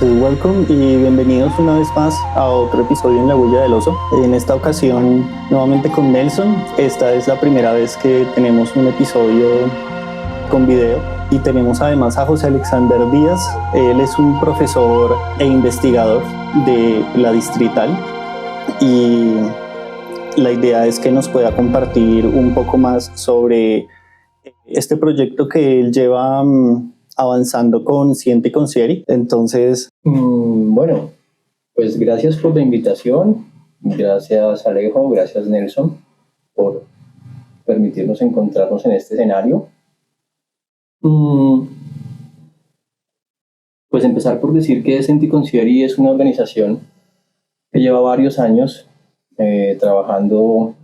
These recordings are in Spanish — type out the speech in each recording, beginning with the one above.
Welcome y bienvenidos una vez más a otro episodio en La Huella del Oso. En esta ocasión nuevamente con Nelson. Esta es la primera vez que tenemos un episodio con video y tenemos además a José Alexander Díaz. Él es un profesor e investigador de la Distrital y la idea es que nos pueda compartir un poco más sobre este proyecto que él lleva avanzando con Siente y con Sieri. Entonces, bueno, pues gracias por la invitación, gracias Alejo, gracias Nelson por permitirnos encontrarnos en este escenario. Pues empezar por decir que Siente y con Sieri es una organización que lleva varios años trabajando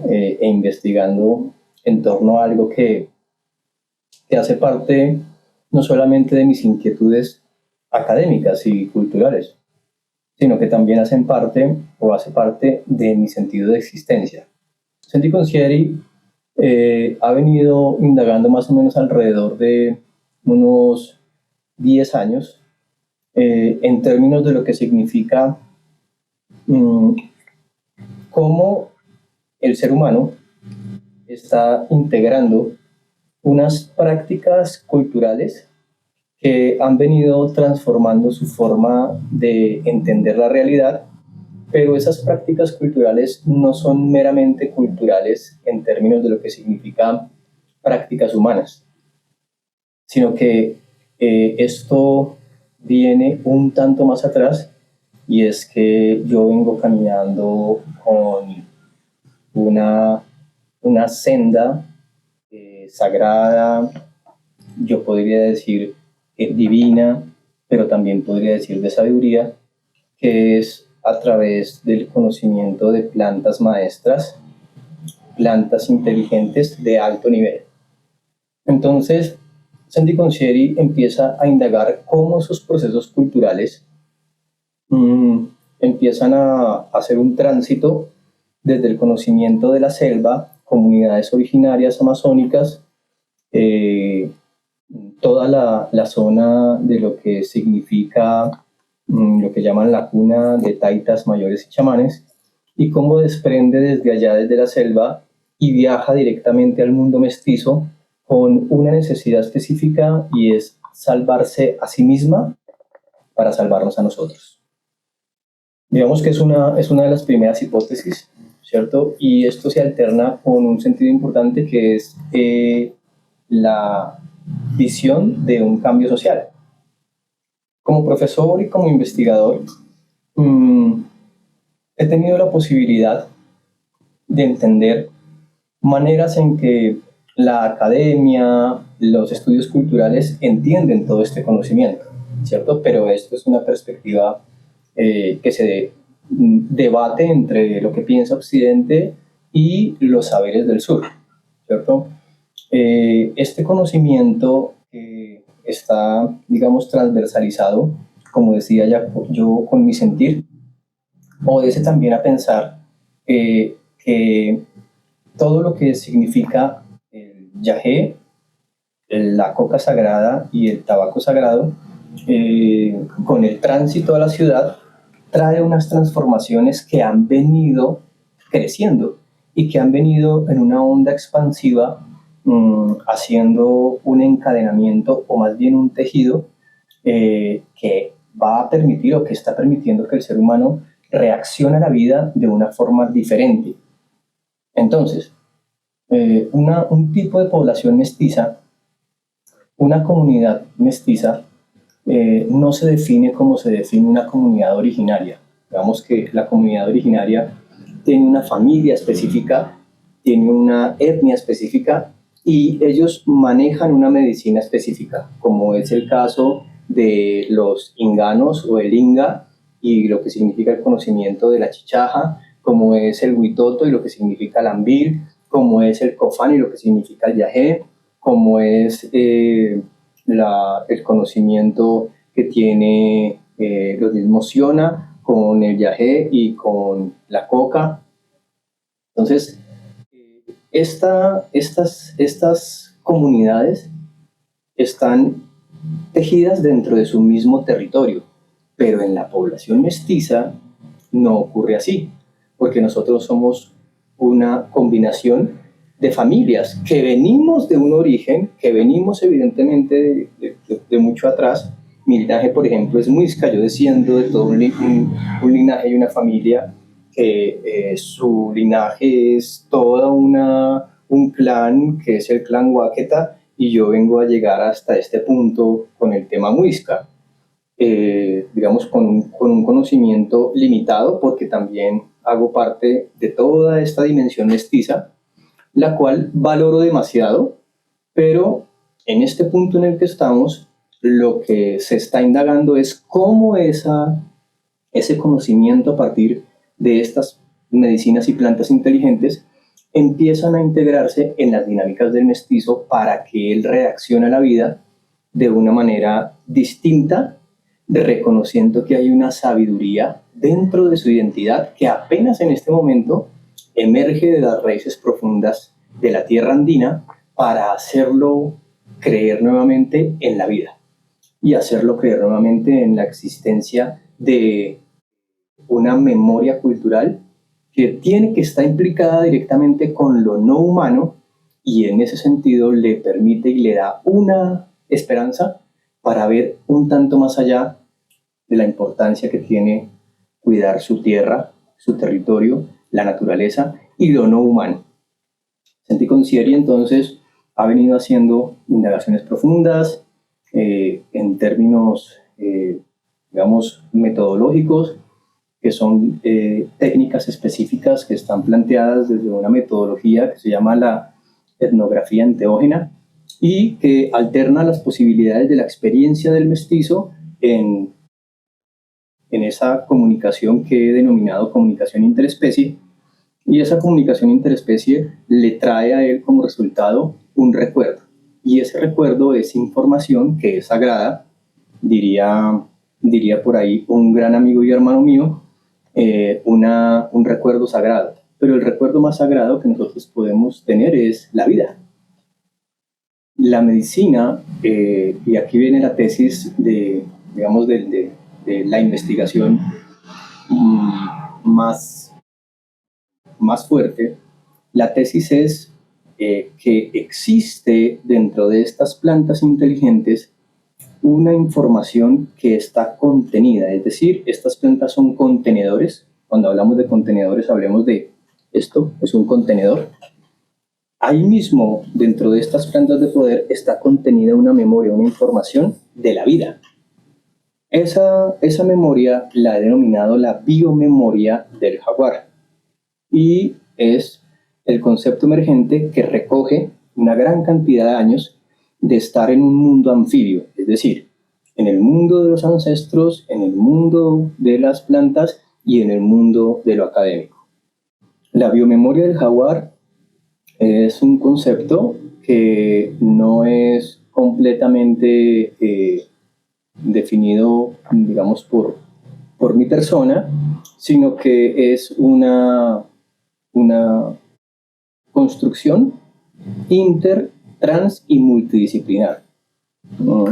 e investigando en torno a algo que hace parte no solamente de mis inquietudes académicas y culturales, sino que también hacen parte o hace parte de mi sentido de existencia. Senti Consieri ha venido indagando más o menos alrededor de unos 10 años en términos de lo que significa cómo el ser humano está integrando unas prácticas culturales que han venido transformando su forma de entender la realidad, pero esas prácticas culturales no son meramente culturales en términos de lo que significa prácticas humanas, sino que esto viene un tanto más atrás, y es que yo vengo caminando con una senda sagrada, yo podría decir divina, pero también podría decir de sabiduría, que es a través del conocimiento de plantas maestras, plantas inteligentes de alto nivel. Entonces, Sandy Consieri empieza a indagar cómo esos procesos culturales empiezan a hacer un tránsito desde el conocimiento de la selva, comunidades originarias amazónicas, toda la zona de lo que significa lo que llaman la cuna de taitas mayores y chamanes, y cómo desprende desde allá, desde la selva, y viaja directamente al mundo mestizo con una necesidad específica, y es salvarse a sí misma para salvarnos a nosotros. Digamos que es una de las primeras hipótesis, ¿cierto? Y esto se alterna con un sentido importante que es la visión de un cambio social. Como profesor y como investigador, he tenido la posibilidad de entender maneras en que la academia, los estudios culturales entienden todo este conocimiento, ¿cierto? Pero esto es una perspectiva que se debate entre lo que piensa Occidente y los saberes del sur, ¿cierto? Este conocimiento está, digamos, transversalizado, como decía ya yo con mi sentir, obedece también a pensar que todo lo que significa el yagé, la coca sagrada y el tabaco sagrado, con el tránsito a la ciudad, trae unas transformaciones que han venido creciendo y que han venido en una onda expansiva, haciendo un encadenamiento o más bien un tejido que va a permitir o que está permitiendo que el ser humano reaccione a la vida de una forma diferente. Entonces, un tipo de población mestiza, una comunidad mestiza, no se define como se define una comunidad originaria. Digamos que la comunidad originaria tiene una familia específica, tiene una etnia específica, y ellos manejan una medicina específica, como es el caso de los inganos o el inga y lo que significa el conocimiento de la chichaja, como es el huitoto y lo que significa el ambil, como es el cofán y lo que significa el yagé, como es el conocimiento que tiene los mismos Siona con el yagé y con la coca. Entonces, estas comunidades están tejidas dentro de su mismo territorio, pero en la población mestiza no ocurre así, porque nosotros somos una combinación de familias que venimos de un origen, que venimos evidentemente de mucho atrás. Mi linaje, por ejemplo, es muisca. Yo desciendo de todo un linaje y una familia que su linaje es toda un clan, que es el clan Huáqueta, y yo vengo a llegar hasta este punto con el tema muisca. Digamos, con un conocimiento limitado, porque también hago parte de toda esta dimensión mestiza, la cual valoro demasiado, pero en este punto en el que estamos, lo que se está indagando es cómo ese conocimiento a partir de estas medicinas y plantas inteligentes empiezan a integrarse en las dinámicas del mestizo para que él reaccione a la vida de una manera distinta, reconociendo que hay una sabiduría dentro de su identidad que apenas en este momento emerge de las raíces profundas de la tierra andina para hacerlo creer nuevamente en la vida y hacerlo creer nuevamente en la existencia de una memoria cultural que está implicada directamente con lo no humano, y en ese sentido le permite y le da una esperanza para ver un tanto más allá de la importancia que tiene cuidar su tierra, su territorio, la naturaleza y lo no humano. Santi Concierri entonces ha venido haciendo indagaciones profundas en términos, digamos, metodológicos, que son técnicas específicas que están planteadas desde una metodología que se llama la etnografía enteógena y que alterna las posibilidades de la experiencia del mestizo en esa comunicación que he denominado comunicación interespecie, y esa comunicación interespecie le trae a él como resultado un recuerdo, y ese recuerdo es información que es sagrada, diría por ahí un gran amigo y hermano mío, un recuerdo sagrado, pero el recuerdo más sagrado que nosotros podemos tener es la vida. La medicina, y aquí viene la tesis de la investigación más fuerte. La tesis es que existe dentro de estas plantas inteligentes una información que está contenida, es decir, estas plantas son contenedores. Cuando hablamos de contenedores, hablemos de esto, es un contenedor. Ahí mismo, dentro de estas plantas de poder, está contenida una memoria, una información de la vida. Esa memoria la he denominado la biomemoria del jaguar, y es el concepto emergente que recoge una gran cantidad de años de estar en un mundo anfibio, es decir, en el mundo de los ancestros, en el mundo de las plantas y en el mundo de lo académico. La biomemoria del jaguar es un concepto que no es completamente definido, digamos, por mi persona, sino que es una construcción inter, trans y multidisciplinar.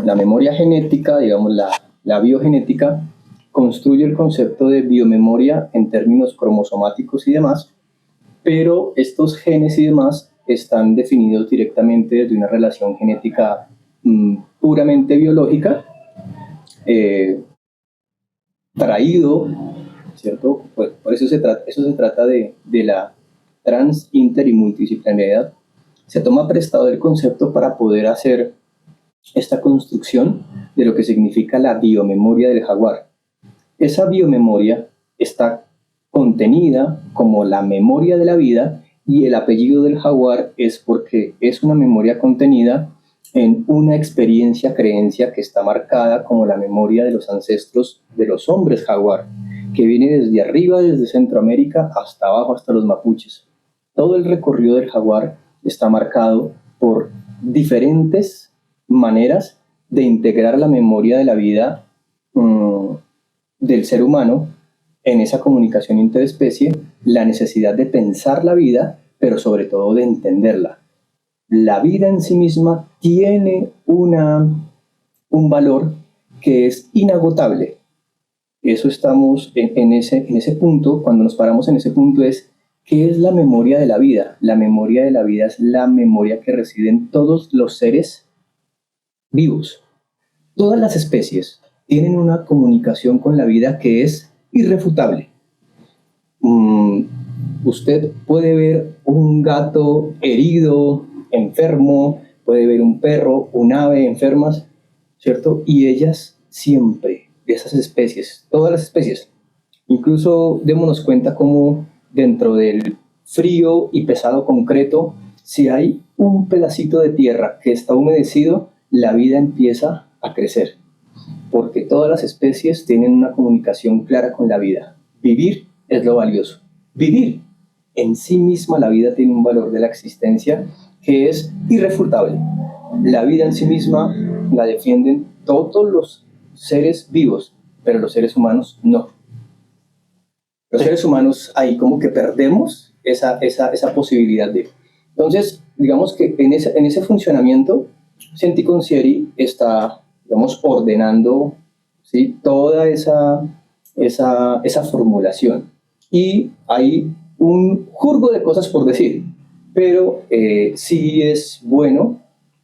La memoria genética, digamos la biogenética, construye el concepto de biomemoria en términos cromosomáticos y demás, pero estos genes y demás están definidos directamente desde una relación genética puramente biológica, traído, ¿cierto? Pues por eso se trata de la trans, inter y multidisciplinariedad. Se toma prestado el concepto para poder hacer esta construcción de lo que significa la biomemoria del jaguar. Esa biomemoria está contenida como la memoria de la vida, y el apellido del jaguar es porque es una memoria contenida en una experiencia, creencia que está marcada como la memoria de los ancestros de los hombres jaguar, que viene desde arriba, desde Centroamérica hasta abajo, hasta los mapuches. Todo el recorrido del jaguar está marcado por diferentes maneras de integrar la memoria de la vida del ser humano en esa comunicación interespecie, la necesidad de pensar la vida, pero sobre todo de entenderla. La vida en sí misma tiene una un valor que es inagotable. Eso estamos en ese punto. Cuando nos paramos en ese punto es, ¿qué es la memoria de la vida? La memoria de la vida es la memoria que residen todos los seres vivos. Todas las especies tienen una comunicación con la vida que es irrefutable. Usted puede ver un gato herido, enfermo, puede ver un perro, un ave enfermas, ¿cierto? Y ellas siempre, de esas especies, todas las especies, incluso démonos cuenta cómo dentro del frío y pesado concreto, si hay un pedacito de tierra que está humedecido, la vida empieza a crecer, porque todas las especies tienen una comunicación clara con la vida. Vivir es lo valioso. Vivir en sí misma, la vida tiene un valor de la existencia que es irrefutable. La vida en sí misma la defienden todos los seres vivos, pero los seres humanos no. Los seres humanos ahí como que perdemos esa posibilidad de... Entonces, digamos que en ese funcionamiento, Senti Consieri está, digamos, ordenando, ¿sí?, toda esa formulación. Y hay un jurgo de cosas por decir, pero sí es bueno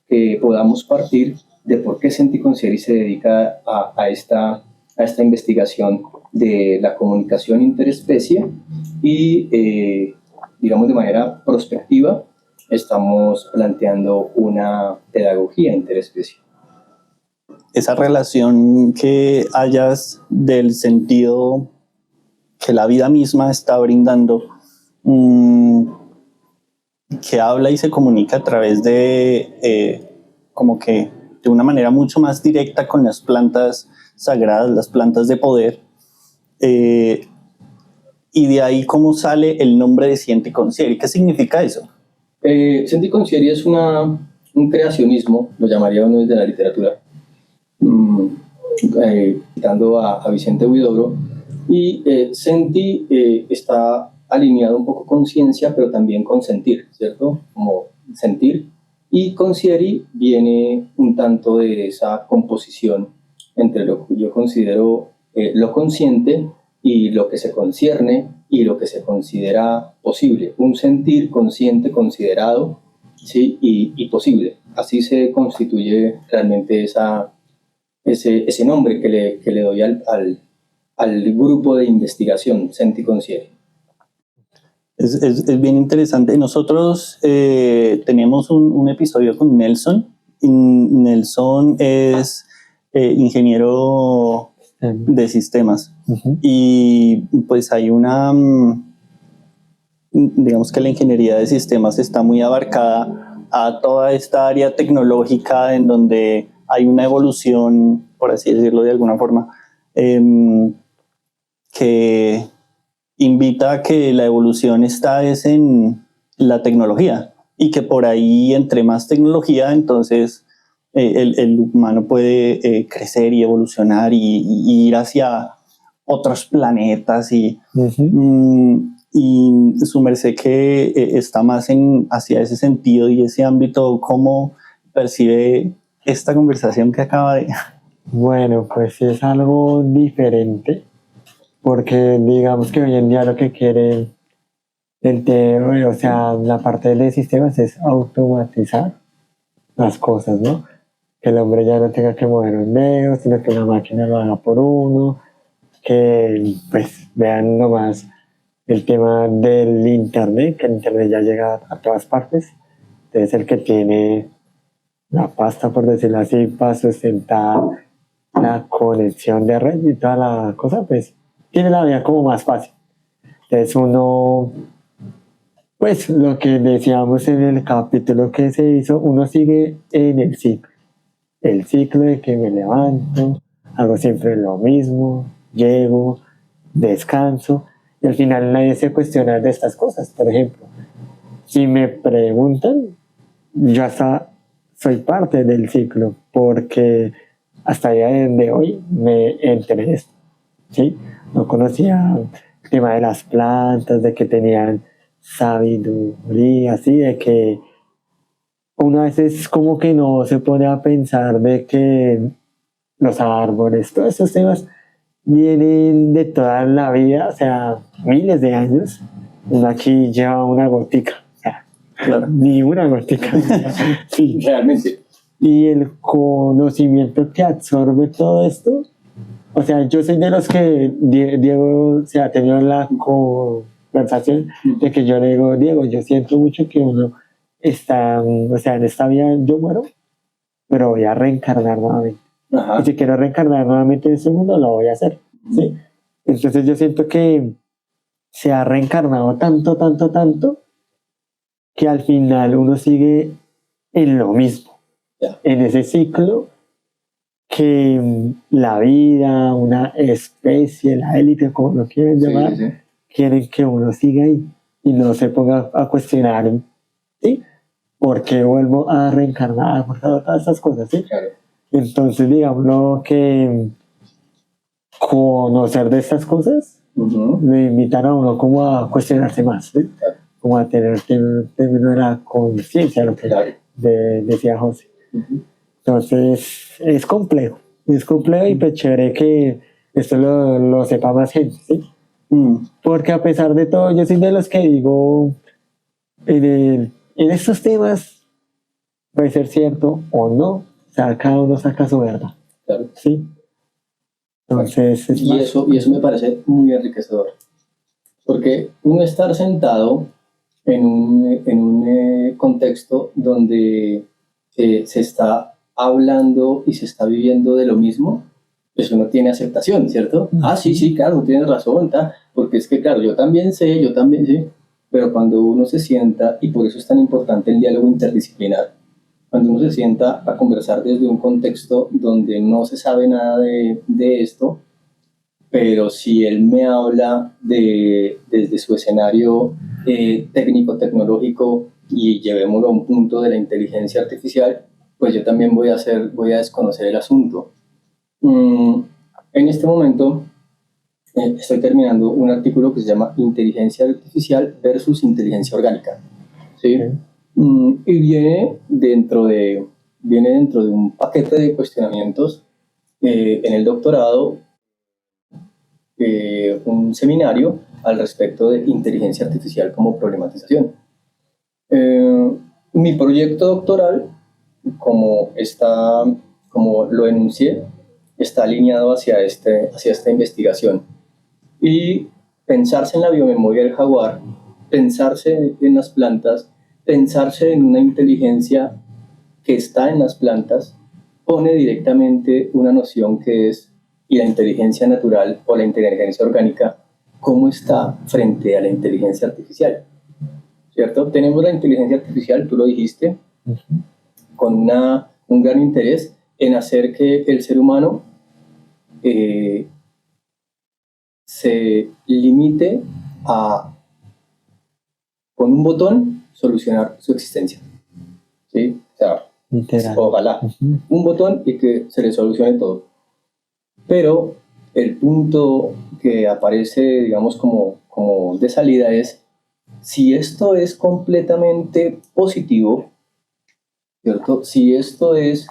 que podamos partir de por qué Senti Consieri se dedica a esta investigación de la comunicación interespecie y, digamos, de manera prospectiva, estamos planteando una pedagogía interespecie. Esa relación que hayas del sentido que la vida misma está brindando, que habla y se comunica a través de, como que de una manera mucho más directa con las plantas sagradas, las plantas de poder, y de ahí cómo sale el nombre de Senti Consieri. ¿Qué significa eso? Senti Consieri es un creacionismo, lo llamaría uno desde la literatura, citando a Vicente Huidobro, y Senti está alineado un poco con ciencia, pero también con sentir, ¿cierto? Como sentir. Y Consieri viene un tanto de esa composición entre lo que yo considero lo consciente y lo que se concierne y lo que se considera posible. Un sentir consciente, considerado, ¿sí?, y posible. Así se constituye realmente ese nombre que le doy al grupo de investigación, Senti Consieri. Es bien interesante. Nosotros tenemos un episodio con Nelson. Nelson es ingeniero de sistemas. Uh-huh. Y pues hay digamos que la ingeniería de sistemas está muy abarcada a toda esta área tecnológica en donde hay una evolución, por así decirlo de alguna forma, que invita a que la evolución está en la tecnología y que por ahí, entre más tecnología, entonces el humano puede crecer y evolucionar y ir hacia otros planetas y su merced que está más hacia ese sentido y ese ámbito. ¿Cómo percibe esta conversación que acaba de...? Bueno, pues es algo diferente, porque digamos que hoy en día lo que quiere o sea, la parte de sistemas es automatizar las cosas, ¿no? Que el hombre ya no tenga que mover un dedo, sino que una máquina lo haga por uno, que pues vean nomás el tema del internet, que el internet ya llega a todas partes. Entonces el que tiene la pasta, por decirlo así, para sustentar la conexión de red y toda la cosa, pues tiene la vida como más fácil. Entonces uno, pues lo que decíamos en el capítulo que se hizo, uno sigue en el ciclo de que me levanto, hago siempre lo mismo, llego, descanso, y al final nadie se cuestiona de estas cosas. Por ejemplo, si me preguntan, yo hasta soy parte del ciclo, porque hasta el día de hoy me enteré de esto, ¿sí? No conocía el tema de las plantas, de que tenían sabiduría, así, de que uno a veces como que no se pone a pensar de que los árboles, todos esos temas vienen de toda la vida, o sea, miles de años. Uno aquí lleva una gotica, o sea, Claro. ni una gotica. Sí. Realmente. Y el conocimiento que absorbe todo esto, o sea, yo soy de los que Diego se ha tenido la conversación de que yo le digo, Diego, yo siento mucho que uno está, o sea, en esta vida yo muero, pero voy a reencarnar nuevamente. Ajá. Y si quiero reencarnar nuevamente en este mundo, lo voy a hacer, ¿sí? Entonces yo siento que se ha reencarnado tanto, tanto, tanto, que al final uno sigue en lo mismo, Ya. en ese ciclo que la vida, una especie, la élite, como lo quieren llamar, Sí. quieren que uno siga ahí y no se ponga a cuestionar, ¿sí? ¿Por qué vuelvo a reencarnar? ¿Por qué hago todas esas cosas, sí? Claro. Entonces, digamos que conocer de estas cosas Ujú. le invitan a uno como a cuestionarse más, ¿sí? Claro. Como a tener término de la conciencia, lo que Claro. decía José. Ujú. Entonces, es complejo y pues chévere que esto lo sepa más gente, ¿sí? Porque a pesar de todo, yo soy de los que digo, en estos temas puede ser cierto o no, o sea, cada uno saca su verdad, Claro. ¿sí? Entonces, es Y más- eso me parece muy enriquecedor. Porque uno estar sentado en un contexto donde se está hablando y se está viviendo de lo mismo, pues uno tiene aceptación, ¿cierto? Ah, sí, claro, tienes razón, porque es que, claro, yo también sé, pero cuando uno se sienta, y por eso es tan importante el diálogo interdisciplinar, cuando uno se sienta a conversar desde un contexto donde no se sabe nada de esto, pero si él me habla desde su escenario técnico-tecnológico y llevémoslo a un punto de la inteligencia artificial, pues yo también voy a desconocer el asunto. En este momento estoy terminando un artículo que se llama Inteligencia Artificial versus Inteligencia Orgánica, ¿sí? Y viene dentro de un paquete de cuestionamientos en el doctorado, un seminario al respecto de inteligencia artificial como problematización. Mi proyecto doctoral, como lo enuncié, está alineado hacia esta investigación. Y pensarse en la biomemoria del jaguar, pensarse en las plantas, pensarse en una inteligencia que está en las plantas, pone directamente una noción que es, y la inteligencia natural o la inteligencia orgánica, ¿cómo está frente a la inteligencia artificial? ¿Cierto? Tenemos la inteligencia artificial, tú lo dijiste, con un gran interés en hacer que el ser humano se limite a, con un botón, solucionar su existencia. ¿Sí? O sea, literal. ojalá, un botón y que se le solucione todo. Pero el punto que aparece, digamos, como de salida es, si esto es completamente positivo, ¿cierto? Si esto es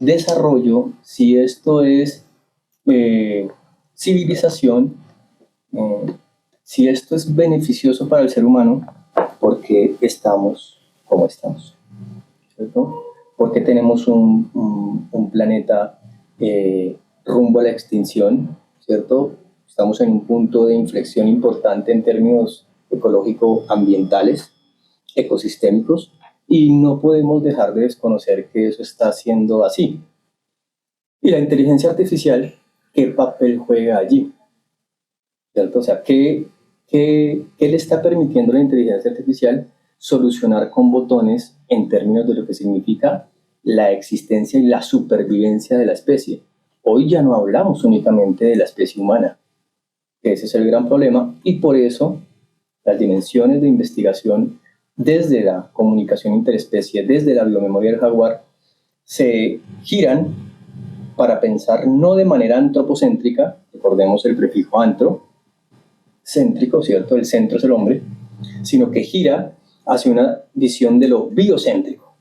desarrollo, si esto es civilización, si esto es beneficioso para el ser humano, ¿por qué estamos como estamos? ¿Cierto? Porque tenemos un planeta rumbo a la extinción, ¿cierto? Estamos en un punto de inflexión importante en términos ecológico-ambientales, ecosistémicos, y no podemos dejar de desconocer que eso está siendo así. Y la inteligencia artificial, ¿qué papel juega allí? ¿Cierto? O sea, ¿qué le está permitiendo la inteligencia artificial solucionar con botones en términos de lo que significa la existencia y la supervivencia de la especie? Hoy ya no hablamos únicamente de la especie humana, que ese es el gran problema, y por eso las dimensiones de investigación desde la comunicación interespecie, desde la biomemoria del jaguar, se giran para pensar no de manera antropocéntrica, recordemos el prefijo antro-céntrico, ¿cierto? El centro es el hombre, sino que gira hacia una visión de lo biocéntrico,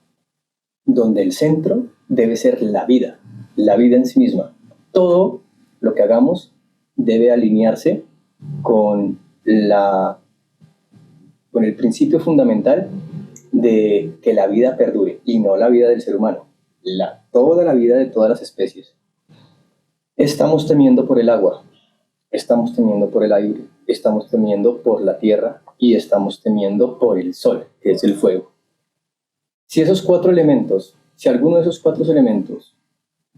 donde el centro debe ser la vida en sí misma. todo lo que hagamos debe alinearse con el principio fundamental de que la vida perdure, y no la vida del ser humano, toda la vida de todas las especies. Estamos temiendo por el agua, estamos temiendo por el aire, estamos temiendo por la tierra y estamos temiendo por el sol, que es el fuego. Si alguno de esos 4 elementos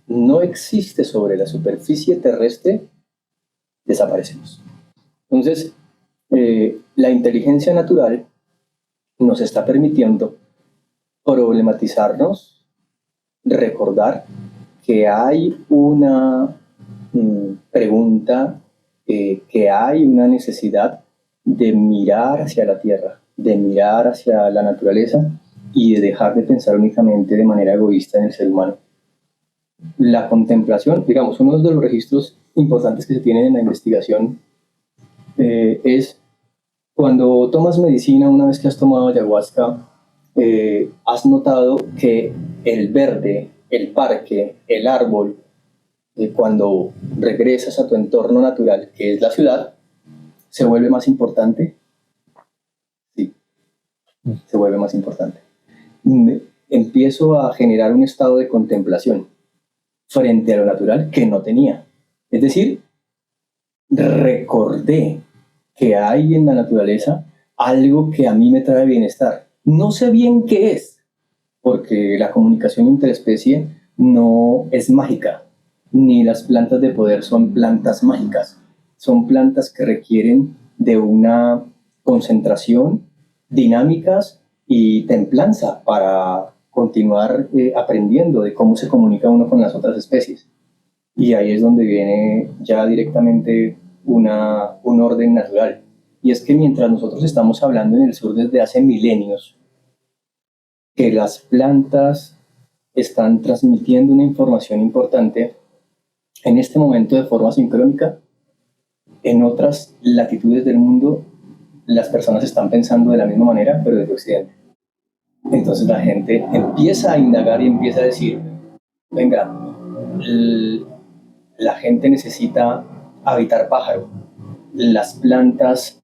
no existe sobre la superficie terrestre, desaparecemos. Entonces, la inteligencia natural nos está permitiendo problematizarnos, recordar que hay una pregunta, que hay una necesidad de mirar hacia la tierra, de mirar hacia la naturaleza y de dejar de pensar únicamente de manera egoísta en el ser humano. La contemplación, digamos, uno de los registros importantes que se tienen en la investigación es cuando tomas medicina, una vez que has tomado ayahuasca, has notado que el verde, el parque, el árbol, cuando regresas a tu entorno natural, que es la ciudad, se vuelve más importante. Sí, se vuelve más importante. Empiezo a generar un estado de contemplación frente a lo natural que no tenía. Es decir, recordé que hay en la naturaleza algo que a mí me trae bienestar. No sé bien qué es, porque la comunicación interespecie no es mágica, ni las plantas de poder son plantas mágicas. Son plantas que requieren de una concentración, dinámicas y templanza para continuar aprendiendo de cómo se comunica uno con las otras especies. Y ahí es donde viene ya directamente un orden natural. Y es que mientras nosotros estamos hablando en el sur desde hace milenios, que las plantas están transmitiendo una información importante, en este momento de forma sincrónica, en otras latitudes del mundo, las personas están pensando de la misma manera, pero desde Occidente. Entonces la gente empieza a indagar y empieza a decir, venga, la gente necesita habitar pájaro, las plantas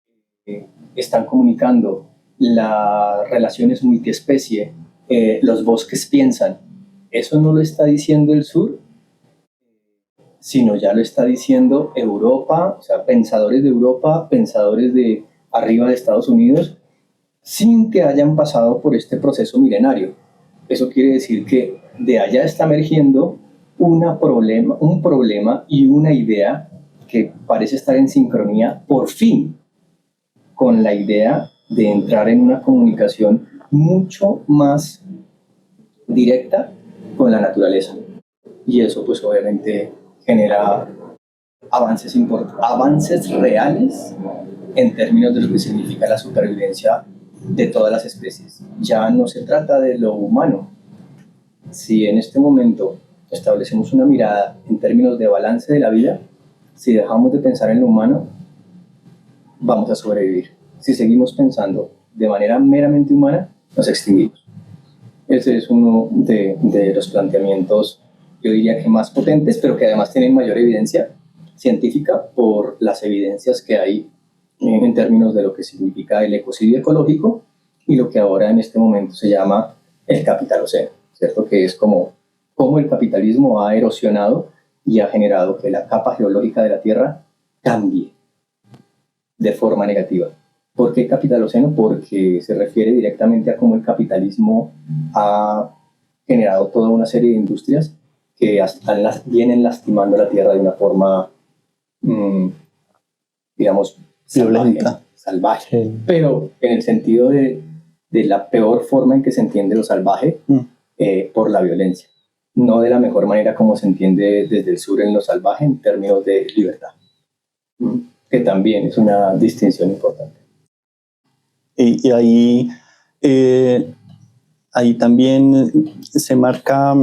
están comunicando, las relaciones multiespecie, los bosques piensan. Eso no lo está diciendo el sur, sino ya lo está diciendo Europa, o sea, pensadores de Europa, pensadores de arriba de Estados Unidos, sin que hayan pasado por este proceso milenario. Eso quiere decir que de allá está emergiendo un problema y una idea que parece estar en sincronía, por fin, con la idea de entrar en una comunicación mucho más directa con la naturaleza. Y eso pues obviamente genera avances reales en términos de lo que significa la supervivencia de todas las especies. Ya no se trata de lo humano. Si en este momento establecemos una mirada en términos de balance de la vida, si dejamos de pensar en lo humano, vamos a sobrevivir. Si seguimos pensando de manera meramente humana, nos extinguimos. Ese es uno de los planteamientos, yo diría que más potentes, pero que además tienen mayor evidencia científica por las evidencias que hay en términos de lo que significa el ecocidio ecológico y lo que ahora en este momento se llama el capitaloceno, ¿cierto? Que es como el capitalismo ha erosionado y ha generado que la capa geológica de la Tierra cambie de forma negativa. ¿Por qué capitaloceno? Porque se refiere directamente a cómo el capitalismo ha generado toda una serie de industrias que vienen lastimando la Tierra de una forma, digamos, salvaje. Sí. Pero en el sentido de la peor forma en que se entiende lo salvaje, por la violencia. No de la mejor manera como se entiende desde el sur en lo salvaje en términos de libertad, que también es una distinción importante. Y ahí también se marca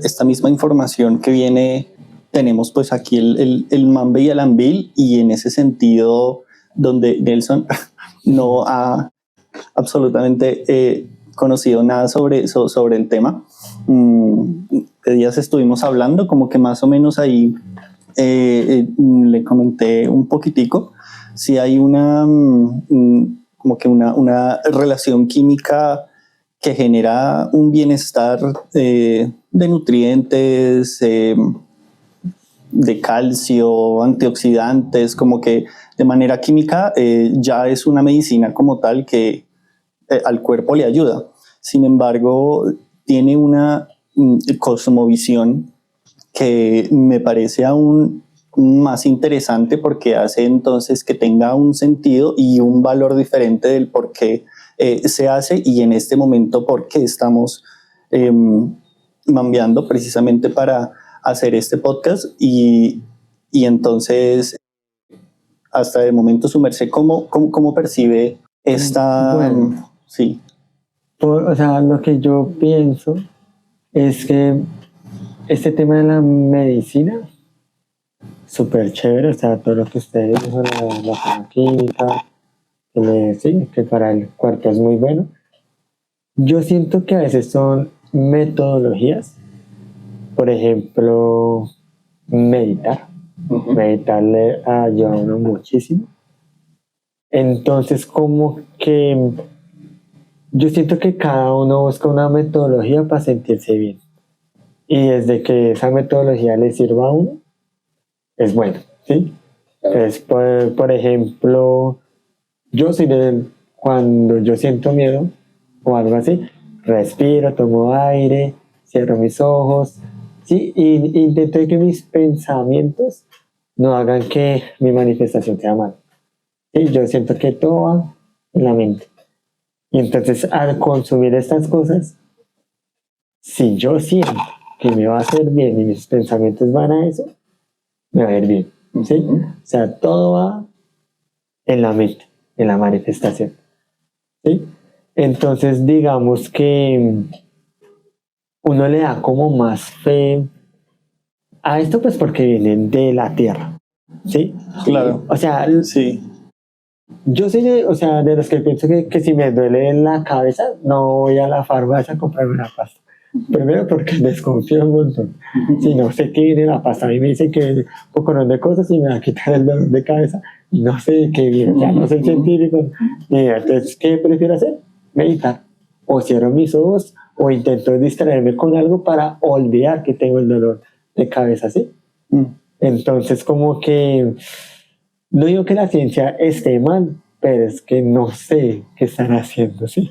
esta misma información que viene. Tenemos pues aquí el Mambe y el Anvil, y en ese sentido donde Nelson no ha absolutamente conocido nada sobre el tema, ¿qué días estuvimos hablando? Como que más o menos ahí le comenté un poquitico. Si hay como que una relación química que genera un bienestar de nutrientes, de calcio, antioxidantes, como que de manera química ya es una medicina como tal que al cuerpo le ayuda. Sin embargo, tiene una cosmovisión que me parece aún más interesante porque hace entonces que tenga un sentido y un valor diferente del por qué se hace y en este momento por qué estamos mambeando precisamente para hacer este podcast y entonces hasta de momento su merced, ¿cómo percibe esta? Bueno. Sí. O sea, lo que yo pienso es que este tema de la medicina, súper chévere, o sea, todo lo que ustedes dicen, la farmaquímica, sí, que para el cuerpo es muy bueno. Yo siento que a veces son metodologías, por ejemplo, meditar. Meditar le ayuda a uno muchísimo. Entonces, como que yo siento que cada uno busca una metodología para sentirse bien. Y desde que esa metodología le sirva a uno, es bueno, ¿sí? Entonces, por ejemplo, yo soy cuando yo siento miedo o algo así, respiro, tomo aire, cierro mis ojos, ¿sí? Y intento que mis pensamientos no hagan que mi manifestación sea mala. ¿Sí? Yo siento que todo va en la mente. Y entonces al consumir estas cosas, si yo siento que me va a hacer bien y mis pensamientos van a eso, me va a ir bien. ¿Sí? O sea, todo va en la mente, en la manifestación. ¿Sí? Entonces digamos que uno le da como más fe a esto pues porque vienen de la tierra. ¿Sí? Claro. O sea, sí. Yo soy de los que pienso que si me duele en la cabeza, no voy a la farmacia a comprarme una pasta. Primero porque desconfío un montón. Si no sé qué viene la pasta, a mí me dice que un poco de cosas y me va a quitar el dolor de cabeza y no sé qué viene, o sea, no soy científico. Entonces, ¿qué prefiero hacer? Meditar. O cierro mis ojos o intento distraerme con algo para olvidar que tengo el dolor de cabeza, ¿sí? Entonces, como que no digo que la ciencia esté mal, pero es que no sé qué están haciendo, ¿sí?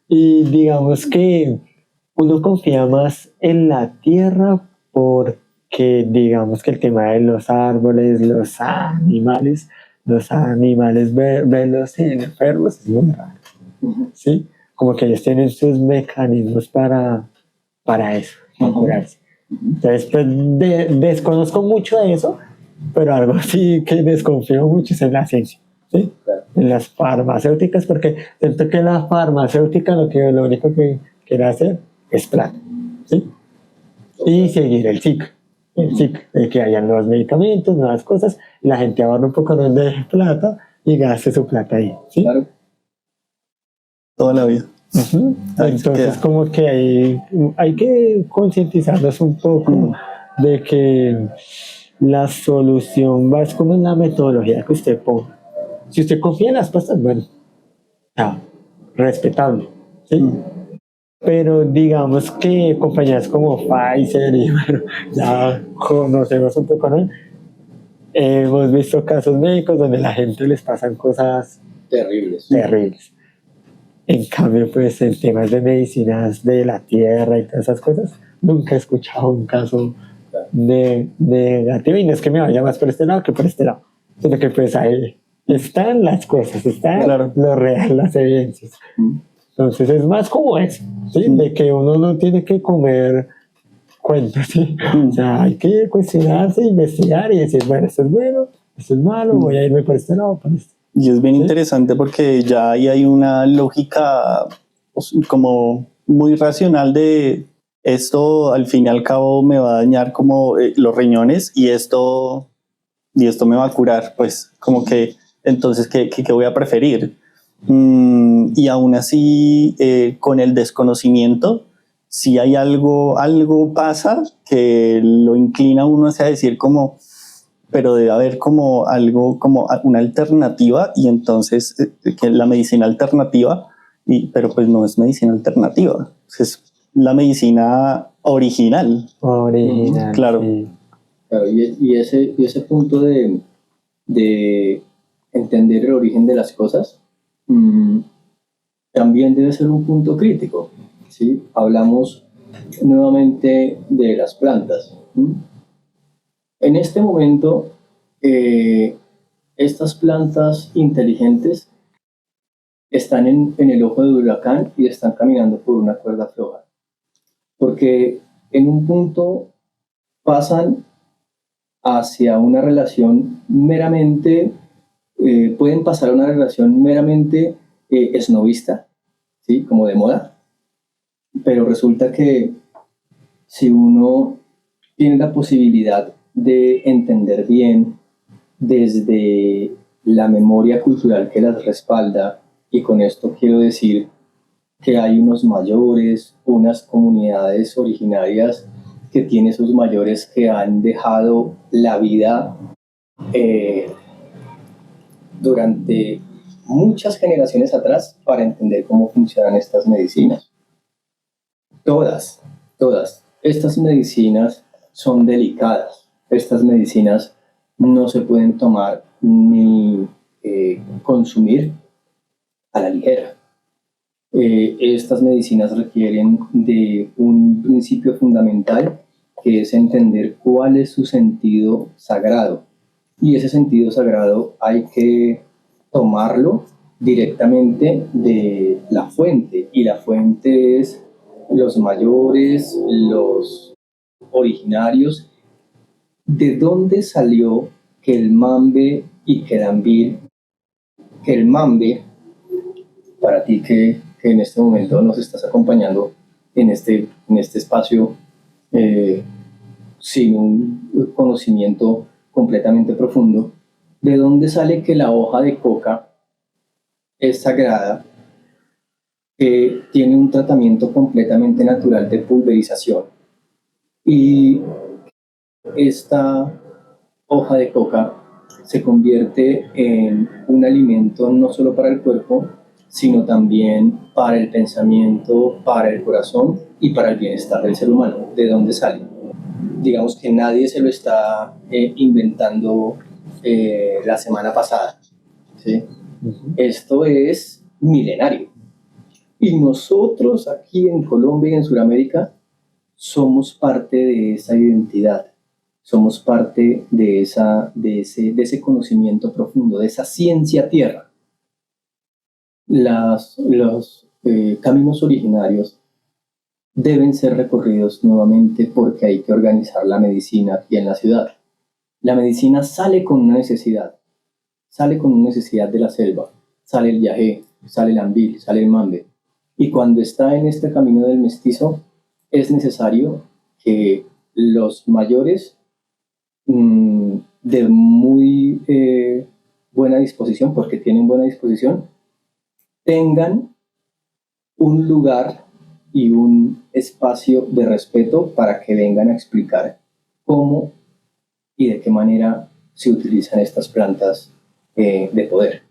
Y digamos que uno confía más en la tierra porque digamos que el tema de los árboles, los animales verlos enfermos es muy raro, ¿sí? Como que ellos tienen sus mecanismos para eso, para curarse. Entonces, pues desconozco mucho de eso, pero algo sí que desconfío mucho es en la ciencia, ¿sí? En las farmacéuticas, porque siento que la farmacéutica lo único que quiere hacer es plata, ¿sí? Y seguir el ciclo, de que hayan nuevos medicamentos, nuevas cosas, y la gente ahorra un poco de plata y gaste su plata ahí, ¿sí? Claro. Toda la vida. Entonces como que hay que concientizarnos un poco de que la solución va es como en la metodología que usted ponga. Si usted confía en las pastas, bueno, respetable, ¿sí? Pero digamos que compañías como Pfizer y bueno, ya conocemos un poco, ¿no? Hemos visto casos médicos donde la gente les pasan cosas terribles. En cambio, pues en temas de medicinas de la tierra y todas esas cosas, nunca he escuchado un caso negativo, y no es que me vaya más por este lado que por este lado, sino que pues ahí están las cosas, está lo real, las evidencias. Entonces es más como eso, ¿sí? De que uno no tiene que comer cuentos, ¿sí? O sea, hay que cuestionarse, investigar y decir, bueno, esto es bueno, esto es malo, voy a irme por este lado, por este. Y es bien interesante porque ya ahí hay una lógica pues, como muy racional de esto al fin y al cabo me va a dañar como los riñones y esto me va a curar, pues como que entonces ¿qué voy a preferir? Y aún así con el desconocimiento si hay algo pasa que lo inclina a uno hacia decir como, pero debe haber como algo, como una alternativa, y entonces que la medicina alternativa, pero pues no es medicina alternativa, es la medicina original. Original, Claro. sí. Claro, y ese punto de entender el origen de las cosas también debe ser un punto crítico, ¿sí? Hablamos nuevamente de las plantas. En este momento, estas plantas inteligentes están en el ojo del huracán y están caminando por una cuerda floja, porque en un punto pasan hacia una relación meramente, pueden pasar a una relación meramente esnovista, ¿sí? Como de moda, pero resulta que si uno tiene la posibilidad de entender bien desde la memoria cultural que las respalda, y con esto quiero decir que hay unos mayores, unas comunidades originarias que tienen sus mayores que han dejado la vida durante muchas generaciones atrás para entender cómo funcionan estas medicinas. Todas estas medicinas son delicadas. Estas medicinas no se pueden tomar ni consumir a la ligera. Estas medicinas requieren de un principio fundamental, que es entender cuál es su sentido sagrado. Y ese sentido sagrado hay que tomarlo directamente de la fuente. Y la fuente es los mayores, los originarios. ¿De dónde salió que el mambe y que el mambe, para ti que en este momento nos estás acompañando en este espacio sin un conocimiento completamente profundo, de dónde sale que la hoja de coca es sagrada, que tiene un tratamiento completamente natural de pulverización, y esta hoja de coca se convierte en un alimento no solo para el cuerpo, sino también para el pensamiento, para el corazón y para el bienestar del ser humano? ¿De dónde sale? Digamos que nadie se lo está inventando la semana pasada, ¿sí? Esto es milenario. Y nosotros aquí en Colombia y en Sudamérica somos parte de esa identidad, somos parte de ese conocimiento profundo, de esa ciencia tierra. Los caminos originarios deben ser recorridos nuevamente, porque hay que organizar la medicina aquí en la ciudad. La medicina sale con una necesidad de la selva, sale el yagé, sale el ambil, sale el mambe. Y cuando está en este camino del mestizo, es necesario que los mayores, de muy buena disposición, porque tienen buena disposición, tengan un lugar y un espacio de respeto para que vengan a explicar cómo y de qué manera se utilizan estas plantas de poder.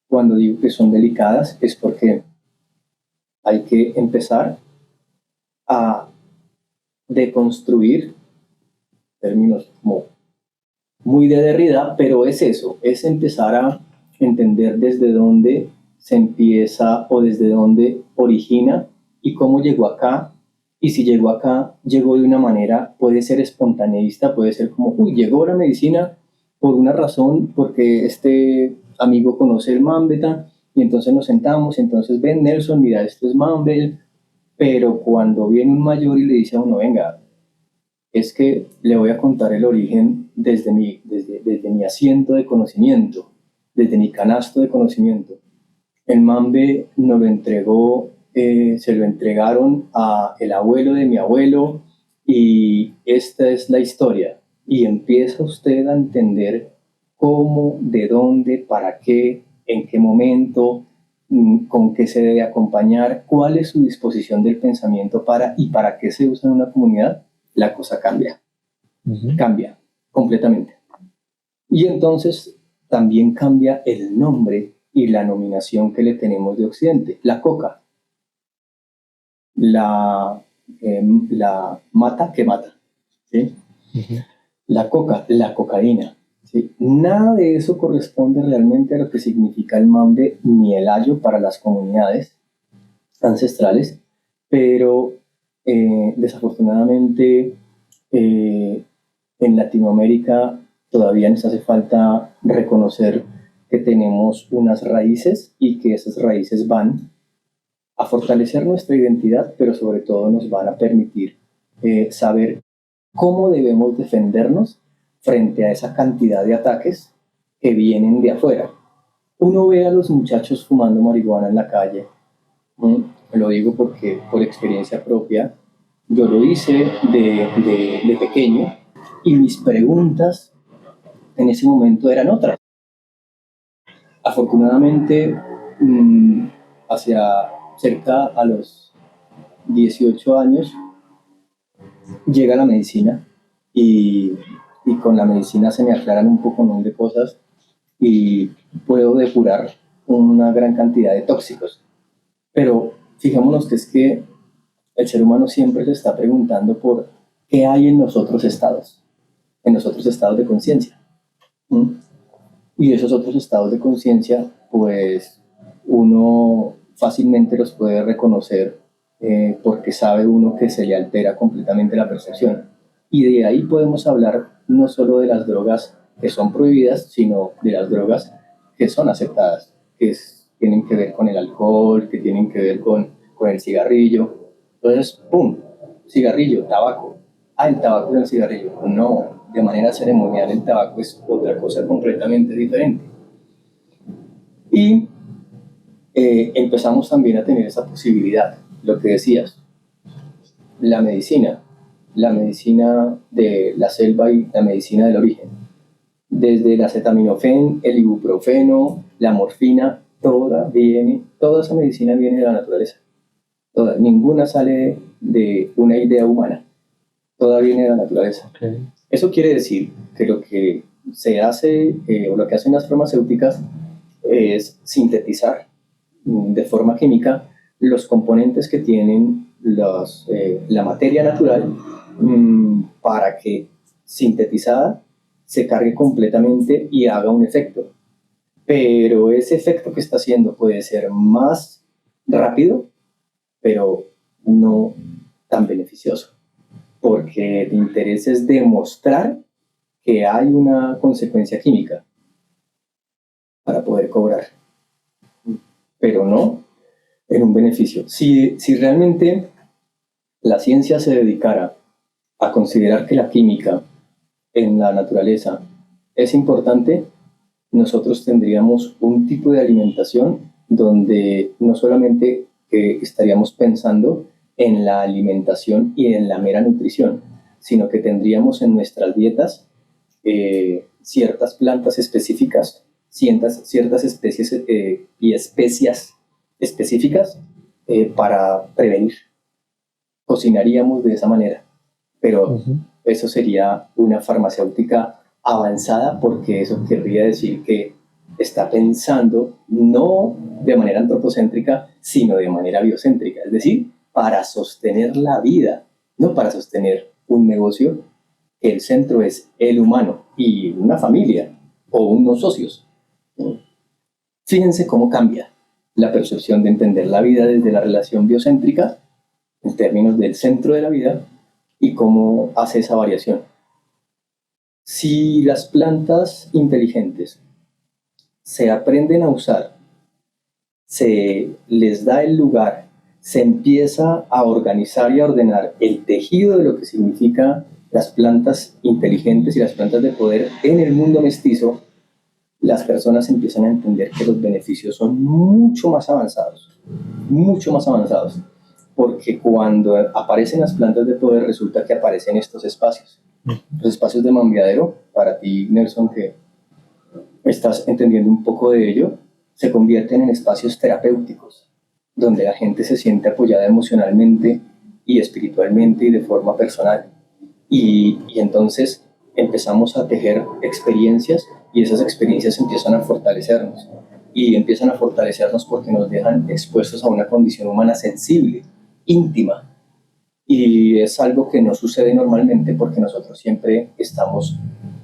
Cuando digo que son delicadas es porque hay que empezar a deconstruir términos como muy de Derrida, pero es eso, es empezar a entender desde dónde se empieza o desde dónde origina y cómo llegó acá. Y si llegó acá, llegó de una manera, puede ser espontaneísta, puede ser como, llegó la medicina por una razón, porque este amigo conoce el Mambeta, y entonces nos sentamos, entonces ven Nelson, mira, esto es Mambel. Pero cuando viene un mayor y le dice a uno, venga, es que le voy a contar el origen desde mi asiento de conocimiento, desde mi canasto de conocimiento. El mambe nos lo entregó, se lo entregaron a el abuelo de mi abuelo, y esta es la historia. Y empieza usted a entender cómo, de dónde, para qué, en qué momento, con qué se debe acompañar, cuál es su disposición del pensamiento para qué se usa en una comunidad, la cosa cambia. Cambia completamente. Y entonces también cambia el nombre y la nominación que le tenemos de Occidente. La coca, la mata que mata, ¿sí? La coca, la cocaína, ¿sí? Nada de eso corresponde realmente a lo que significa el mambe ni el ayo para las comunidades ancestrales, pero desafortunadamente en Latinoamérica todavía nos hace falta reconocer que tenemos unas raíces y que esas raíces van a fortalecer nuestra identidad, pero sobre todo nos van a permitir saber cómo debemos defendernos frente a esa cantidad de ataques que vienen de afuera. Uno ve a los muchachos fumando marihuana en la calle, lo digo porque por experiencia propia, yo lo hice de pequeño y mis preguntas en ese momento eran otras. Afortunadamente, hacia cerca a los 18 años, llega la medicina y con la medicina se me aclaran un poco de cosas y puedo depurar una gran cantidad de tóxicos. Pero fijémonos que es que el ser humano siempre se está preguntando por qué hay en los otros estados de conciencia. Y esos otros estados de conciencia, pues uno fácilmente los puede reconocer porque sabe uno que se le altera completamente la percepción. Y de ahí podemos hablar no solo de las drogas que son prohibidas, sino de las drogas que son aceptadas, tienen que ver con el alcohol, que tienen que ver con el cigarrillo. Entonces, ¡pum! Cigarrillo, tabaco. Ah, el tabaco es el cigarrillo. No, de manera ceremonial el tabaco es otra cosa completamente diferente. Y empezamos también a tener esa posibilidad, lo que decías, la medicina de la selva y la medicina del origen. Desde el acetaminofén, el ibuprofeno, la morfina, toda esa medicina viene de la naturaleza. Ninguna sale de una idea humana, toda viene de la naturaleza. Okay. Eso quiere decir que lo que se hace, o lo que hacen las farmacéuticas, es sintetizar de forma química los componentes que tienen la materia natural para que sintetizada se cargue completamente y haga un efecto. Pero ese efecto que está haciendo puede ser más rápido, pero no tan beneficioso, porque el interés es demostrar que hay una consecuencia química para poder cobrar, pero no en un beneficio. Si realmente la ciencia se dedicara a considerar que la química en la naturaleza es importante, nosotros tendríamos un tipo de alimentación donde no solamente estaríamos pensando en la alimentación y en la mera nutrición, sino que tendríamos en nuestras dietas ciertas plantas específicas, ciertas especies y especias específicas para prevenir. Cocinaríamos de esa manera, pero eso sería una farmacéutica avanzada, porque eso querría decir que está pensando no de manera antropocéntrica, sino de manera biocéntrica, es decir, para sostener la vida, no para sostener un negocio, que el centro es el humano y una familia o unos socios. Fíjense cómo cambia la percepción de entender la vida desde la relación biocéntrica en términos del centro de la vida y cómo hace esa variación. Si las plantas inteligentes se aprenden a usar, se les da el lugar, se empieza a organizar y a ordenar el tejido de lo que significa las plantas inteligentes y las plantas de poder en el mundo mestizo, las personas empiezan a entender que los beneficios son mucho más avanzados, porque cuando aparecen las plantas de poder resulta que aparecen estos espacios, los espacios de mambiadero. Para ti, Nelson, que estás entendiendo un poco de ello, se convierten en espacios terapéuticos, donde la gente se siente apoyada emocionalmente y espiritualmente y de forma personal. Y entonces empezamos a tejer experiencias y esas experiencias empiezan a fortalecernos. Y empiezan a fortalecernos porque nos dejan expuestos a una condición humana sensible, íntima. Y es algo que no sucede normalmente porque nosotros siempre estamos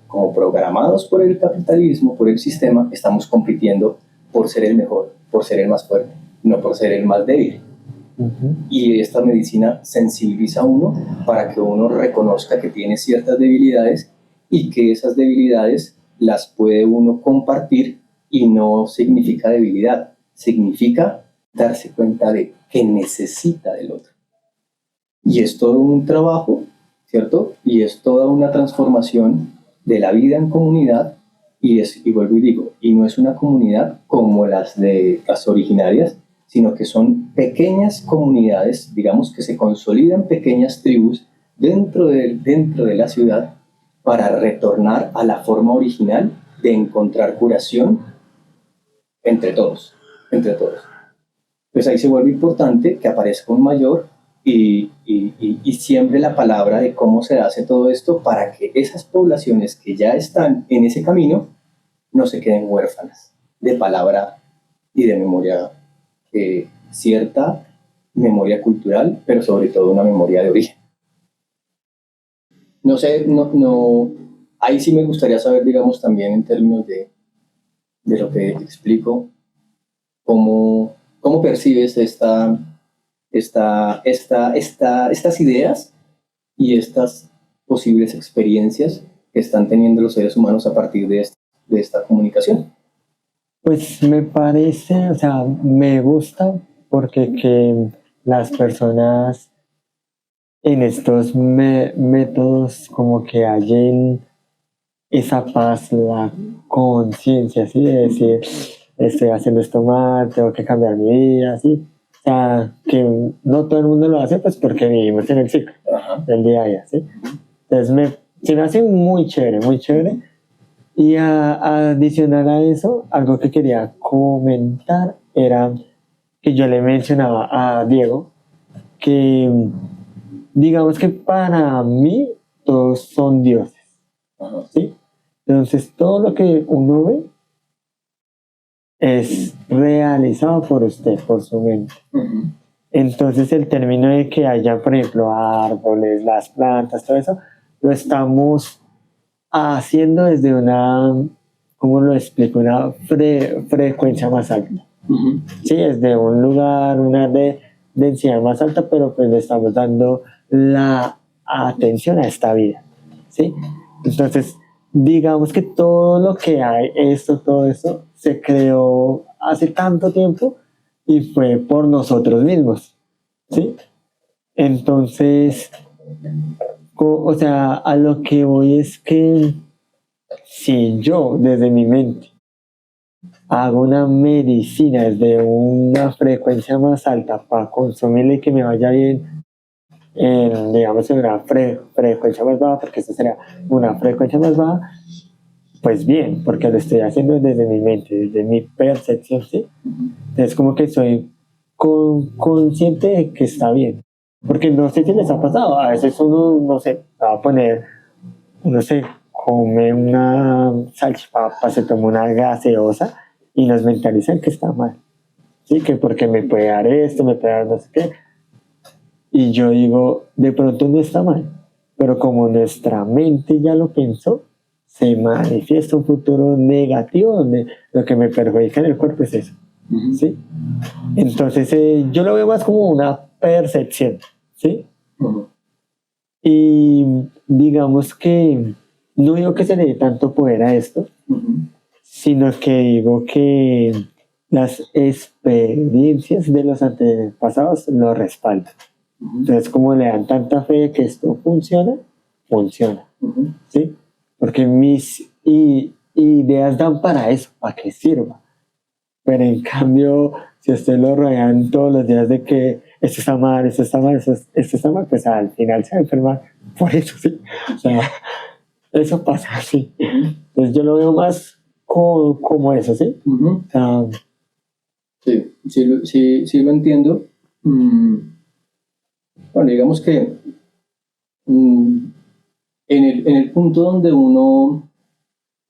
como programados por el capitalismo, por el sistema, estamos compitiendo por ser el mejor, por ser el más fuerte, no por ser el más débil. Y esta medicina sensibiliza a uno para que uno reconozca que tiene ciertas debilidades y que esas debilidades las puede uno compartir, y no significa debilidad, significa darse cuenta de que necesita del otro. Y es todo un trabajo, ¿cierto? Y es toda una transformación de la vida en comunidad, y vuelvo y digo, y no es una comunidad como las originarias, sino que son pequeñas comunidades, digamos que se consolidan pequeñas tribus dentro de la ciudad para retornar a la forma original de encontrar curación entre todos. Pues ahí se vuelve importante que aparezca un mayor y siembre la palabra de cómo se hace todo esto para que esas poblaciones que ya están en ese camino no se queden huérfanas de palabra y de memoria, cierta memoria cultural, pero sobre todo una memoria de origen. No sé, ahí sí me gustaría saber, digamos, también en términos de lo que te explico, cómo percibes estas ideas y estas posibles experiencias que están teniendo los seres humanos a partir de esta comunicación. Pues me parece, o sea, me gusta porque que las personas en estos métodos como que hallen esa paz, la conciencia, ¿sí? De decir, estoy haciendo esto mal, tengo que cambiar mi vida, ¿sí? O sea, que no todo el mundo lo hace, pues porque vivimos en el ciclo del día a día, ¿sí? Entonces se me hace muy chévere, muy chévere. Y adicional a eso, algo que quería comentar era que yo le mencionaba a Diego que digamos que para mí todos son dioses, ¿sí? Entonces todo lo que uno ve es realizado por usted, por su mente. Entonces el término de que haya, por ejemplo, árboles, las plantas, todo eso, lo estamos haciendo desde una, ¿cómo lo explico? Una frecuencia más alta. Sí, es de un lugar, una densidad más alta, pero pues le estamos dando la atención a esta vida, ¿sí? Entonces, digamos que todo lo que hay, todo esto, se creó hace tanto tiempo y fue por nosotros mismos, ¿sí? Entonces, o sea, a lo que voy es que si yo desde mi mente hago una medicina desde una frecuencia más alta para consumirla y que me vaya bien, digamos en una frecuencia más baja, porque esta sería una frecuencia más baja, pues bien, porque lo estoy haciendo desde mi mente, desde mi percepción, ¿sí? Entonces como que soy consciente de que está bien. Porque no sé si les ha pasado, a veces uno, no sé, va a poner, uno se come una salchipapa, se toma una gaseosa y nos mentalizan que está mal. Sí, que porque me puede dar esto, me puede dar no sé qué. Y yo digo, de pronto no está mal, pero como nuestra mente ya lo pensó, se manifiesta un futuro negativo donde lo que me perjudica en el cuerpo es eso. ¿Sí? Entonces yo lo veo más como una percepción, ¿sí? Y digamos que no digo que se le dé tanto poder a esto, sino que digo que las experiencias de los antepasados lo respaldan. Entonces, como le dan tanta fe de que esto funciona, ¿sí? Porque mis ideas dan para eso, para que sirva. Pero en cambio, si usted lo rodean todos los días de que esto está mal, esto está mal, esto está mal, pues al final se va a enfermar por eso, ¿sí? O sea, eso pasa así. Entonces yo lo veo más como eso, ¿sí? O sea, Sí lo entiendo. Bueno, digamos que en el punto donde uno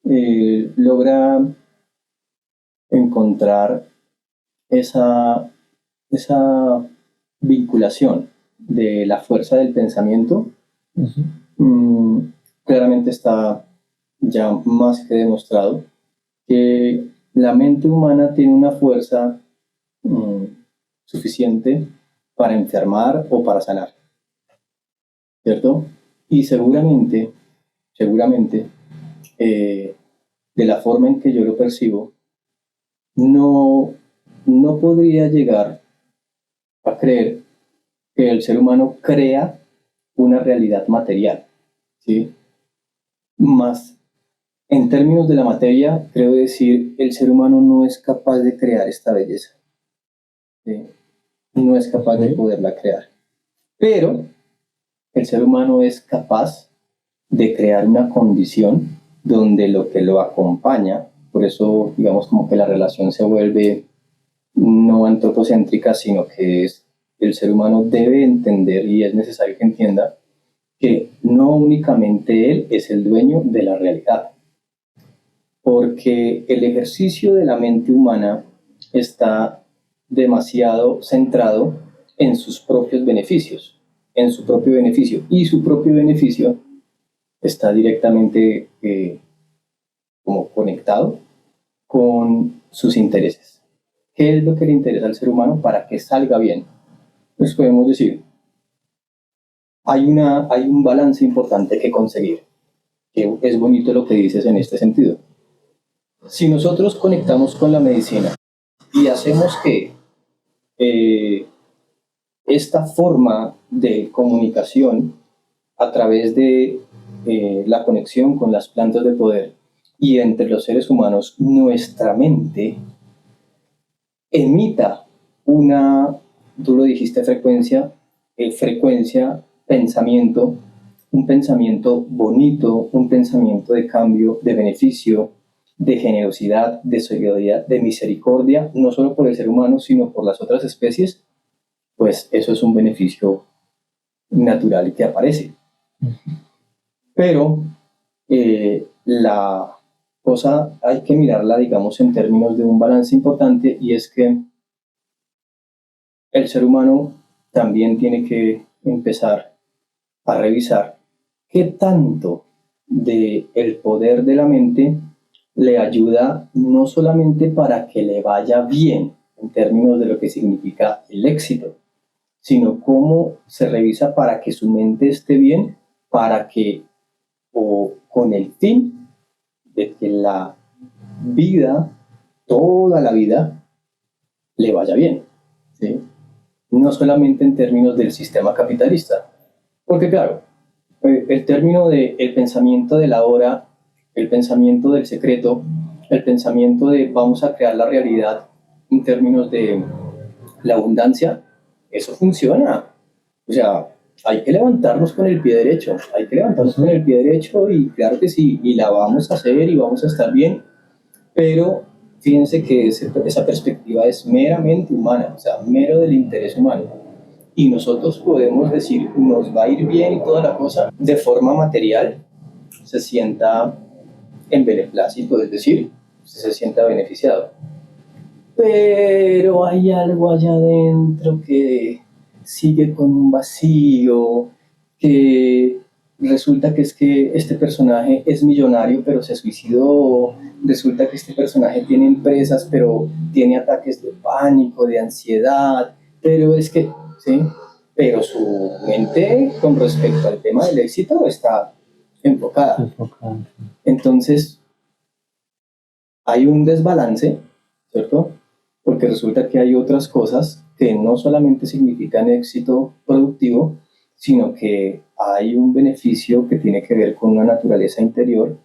logra encontrar esa, esa vinculación de la fuerza del pensamiento, claramente está ya más que demostrado que la mente humana tiene una fuerza suficiente para enfermar o para sanar, ¿cierto? Y seguramente, de la forma en que yo lo percibo, no podría llegar a creer que el ser humano crea una realidad material, ¿sí? Más, en términos de la materia, creo decir, el ser humano no es capaz de crear esta belleza, ¿sí? No es capaz de poderla crear. Pero el ser humano es capaz de crear una condición donde lo que lo acompaña, por eso digamos como que la relación se vuelve no antropocéntrica, sino que es el ser humano debe entender y es necesario que entienda que no únicamente él es el dueño de la realidad, porque el ejercicio de la mente humana está demasiado centrado en sus propios beneficios, en su propio beneficio, y su propio beneficio está directamente como conectado con sus intereses. ¿Qué es lo que le interesa al ser humano para que salga bien? Pues podemos decir, hay un balance importante que conseguir, que es bonito lo que dices en este sentido. Si nosotros conectamos con la medicina y hacemos que esta forma de comunicación a través de la conexión con las plantas de poder y entre los seres humanos, nuestra mente emita una, tú lo dijiste, frecuencia, pensamiento, un pensamiento bonito, un pensamiento de cambio, de beneficio, de generosidad, de solidaridad, de misericordia, no solo por el ser humano, sino por las otras especies, pues eso es un beneficio natural que aparece. Pero la cosa hay que mirarla, digamos, en términos de un balance importante, y es que el ser humano también tiene que empezar a revisar qué tanto del poder de la mente le ayuda no solamente para que le vaya bien en términos de lo que significa el éxito, sino cómo se revisa para que su mente esté bien, para que, o con el fin de que la vida, toda la vida, le vaya bien, ¿sí? No solamente en términos del sistema capitalista, porque claro, el término de el pensamiento de la hora, el pensamiento del secreto, el pensamiento de vamos a crear la realidad en términos de la abundancia, eso funciona. O sea, hay que levantarnos con el pie derecho, hay que levantarnos con el pie derecho, y claro que sí, y la vamos a hacer y vamos a estar bien, pero fíjense que esa perspectiva es meramente humana, o sea, mero del interés humano. Y nosotros podemos decir, nos va a ir bien y toda la cosa, de forma material, se sienta en beneplácito, es decir, se sienta beneficiado. Pero hay algo allá adentro que sigue con un vacío, que resulta que es que este personaje es millonario pero se suicidó, resulta que este personaje tiene empresas pero tiene ataques de pánico, de ansiedad, pero es que, ¿sí? Pero su mente con respecto al tema del éxito está enfocada. Entonces, hay un desbalance, ¿cierto? Porque resulta que hay otras cosas que no solamente significan éxito productivo, sino que hay un beneficio que tiene que ver con una naturaleza interior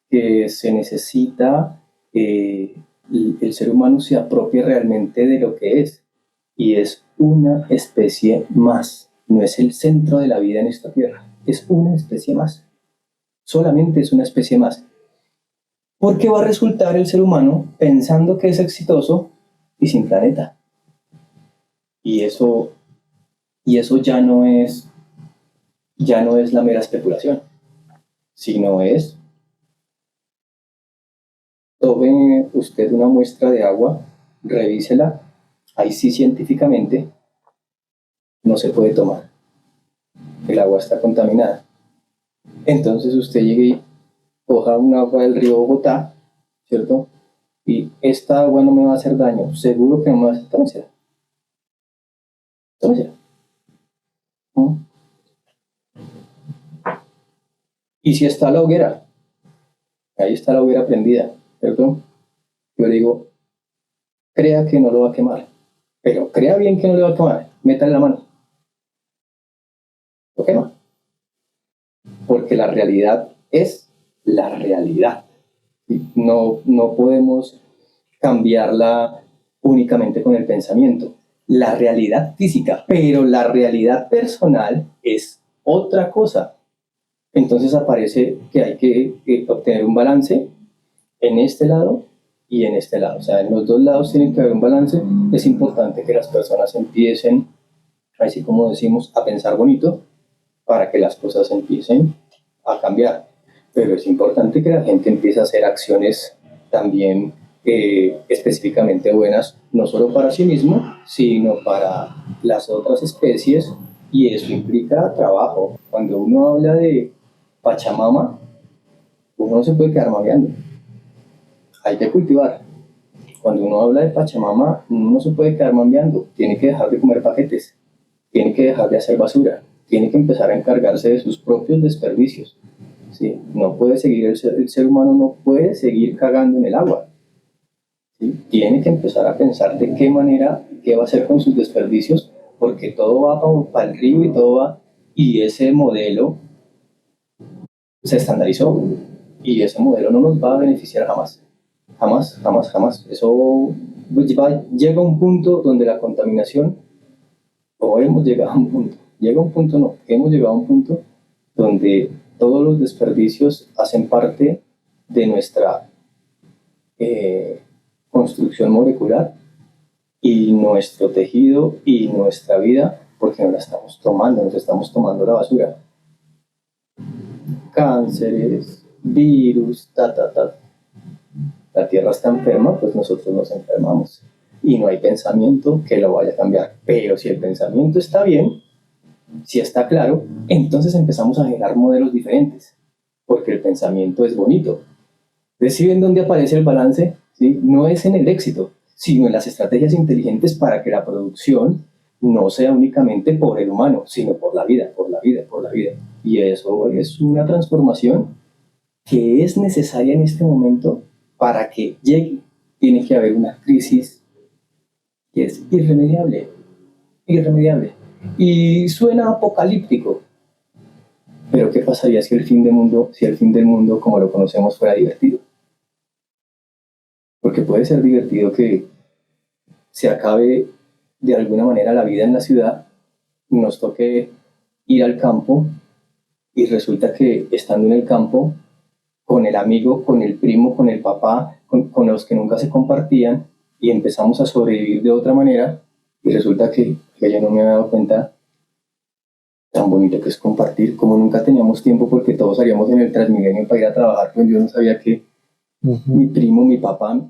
que se necesita, el ser humano se apropie realmente de lo que es, y es una especie más, no es el centro de la vida en esta tierra, es una especie más, solamente es una especie más. Porque va a resultar el ser humano, pensando que es exitoso, y sin planeta. Y eso ya no es la mera especulación, sino es, tome usted una muestra de agua, revísela, ahí sí científicamente no se puede tomar, el agua está contaminada. Entonces usted llegue y coja un agua del río Bogotá, ¿cierto? Y esta agua no me va a hacer daño, seguro que no me va a hacer, tómesela. ¿No? Y si está la hoguera, ahí está la hoguera prendida, ¿cierto? Yo le digo, crea que no lo va a quemar, pero crea bien que no le va a quemar, métale la mano, lo quema, porque la realidad es la realidad. No podemos cambiarla únicamente con el pensamiento. La realidad física, pero la realidad personal es otra cosa. Entonces aparece que hay que obtener un balance en este lado y en este lado. O sea, en los dos lados tiene que haber un balance. Es importante que las personas empiecen, así como decimos, a pensar bonito para que las cosas empiecen a cambiar. Pero es importante que la gente empiece a hacer acciones también específicamente buenas, no solo para sí mismo, sino para las otras especies, y eso implica trabajo. Cuando uno habla de Pachamama, uno no se puede quedar mameando, hay que cultivar. Cuando uno habla de Pachamama, uno no se puede quedar mameando, tiene que dejar de comer paquetes, tiene que dejar de hacer basura, tiene que empezar a encargarse de sus propios desperdicios. ¿Sí? No puede seguir, el ser humano no puede seguir cagando en el agua. ¿Sí? Tiene que empezar a pensar de qué manera, qué va a hacer con sus desperdicios, porque todo va para el río y todo va, y ese modelo se estandarizó, y ese modelo no nos va a beneficiar jamás. Jamás, jamás, jamás. Eso llega a un punto donde la contaminación, o hemos llegado a un punto, hemos llegado a un punto donde todos los desperdicios hacen parte de nuestra construcción molecular y nuestro tejido y nuestra vida, porque nos estamos tomando la basura. Cánceres, virus, La Tierra está enferma, pues nosotros nos enfermamos. Y no hay pensamiento que lo vaya a cambiar. Pero si el pensamiento está bien, si está claro, entonces empezamos a generar modelos diferentes, porque el pensamiento es bonito. ¿Deciden dónde aparece el balance? ¿Sí? No es en el éxito, sino en las estrategias inteligentes para que la producción no sea únicamente por el humano, sino por la vida. Y eso es una transformación que es necesaria en este momento para que llegue. Tiene que haber una crisis que es irremediable. Y suena apocalíptico, pero ¿qué pasaría si el fin del mundo como lo conocemos fuera divertido? Porque puede ser divertido que se acabe de alguna manera la vida en la ciudad, nos toque ir al campo y resulta que estando en el campo, con el amigo, con el primo, con el papá, con los que nunca se compartían, y empezamos a sobrevivir de otra manera, y resulta que yo no me había dado cuenta tan bonito que es compartir. Como nunca teníamos tiempo porque todos salíamos en el Transmilenio para ir a trabajar, pues yo no sabía que mi primo, mi papá,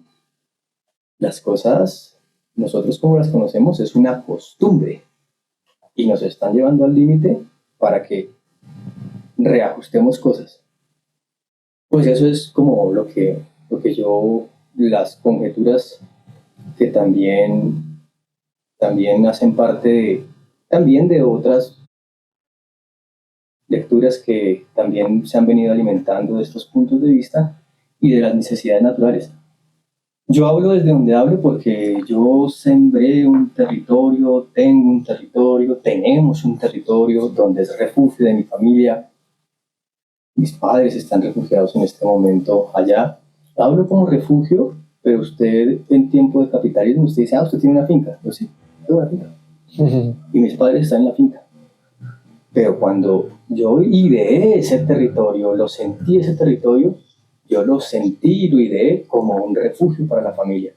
las cosas, nosotros como las conocemos, es una costumbre, y nos están llevando al límite para que reajustemos cosas. Pues eso es como lo que yo, las conjeturas que también hacen parte también de otras lecturas que también se han venido alimentando de estos puntos de vista y de las necesidades naturales. Yo hablo desde donde hablo porque yo sembré un territorio, tenemos un territorio donde es refugio de mi familia. Mis padres están refugiados en este momento allá. Hablo como refugio, pero usted en tiempo de capitalismo, usted dice, usted tiene una finca. Yo sí, tengo una finca. Y mis padres están en la finca. Pero cuando yo ideé ese territorio, yo lo sentí y lo ideé como un refugio para la familia.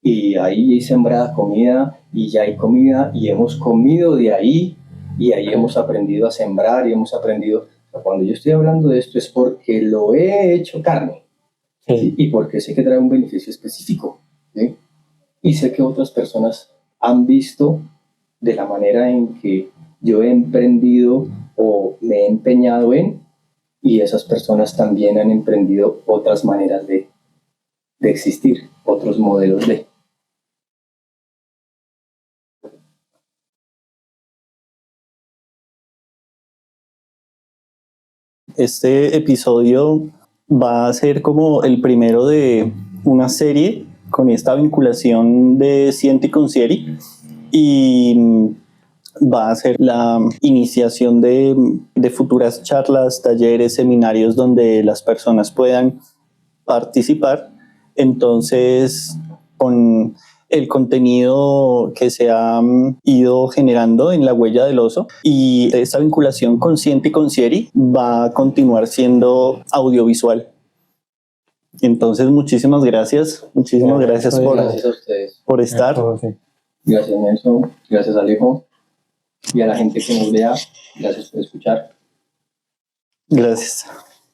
y ahí hay sembrada comida y ya hay comida y hemos comido de ahí y ahí hemos aprendido a sembrar y hemos aprendido. Cuando yo estoy hablando de esto es porque lo he hecho carne, ¿sí? Sí, Y porque sé que trae un beneficio específico, ¿sí? Y sé que otras personas han visto de la manera en que yo he emprendido o me he empeñado en, y esas personas también han emprendido otras maneras de existir, otros modelos de. Este episodio va a ser como el primero de una serie con esta vinculación de Siente con Sieri y va a ser la iniciación de futuras charlas, talleres, seminarios donde las personas puedan participar. Entonces, con el contenido que se ha ido generando en la huella del oso y esta vinculación consciente con Sieri va a continuar siendo audiovisual. Entonces, muchísimas gracias Gracias Gracias a ustedes. por estar. sí. Gracias Nelson, gracias Alejo y a la gente que nos vea, gracias por escuchar. Gracias.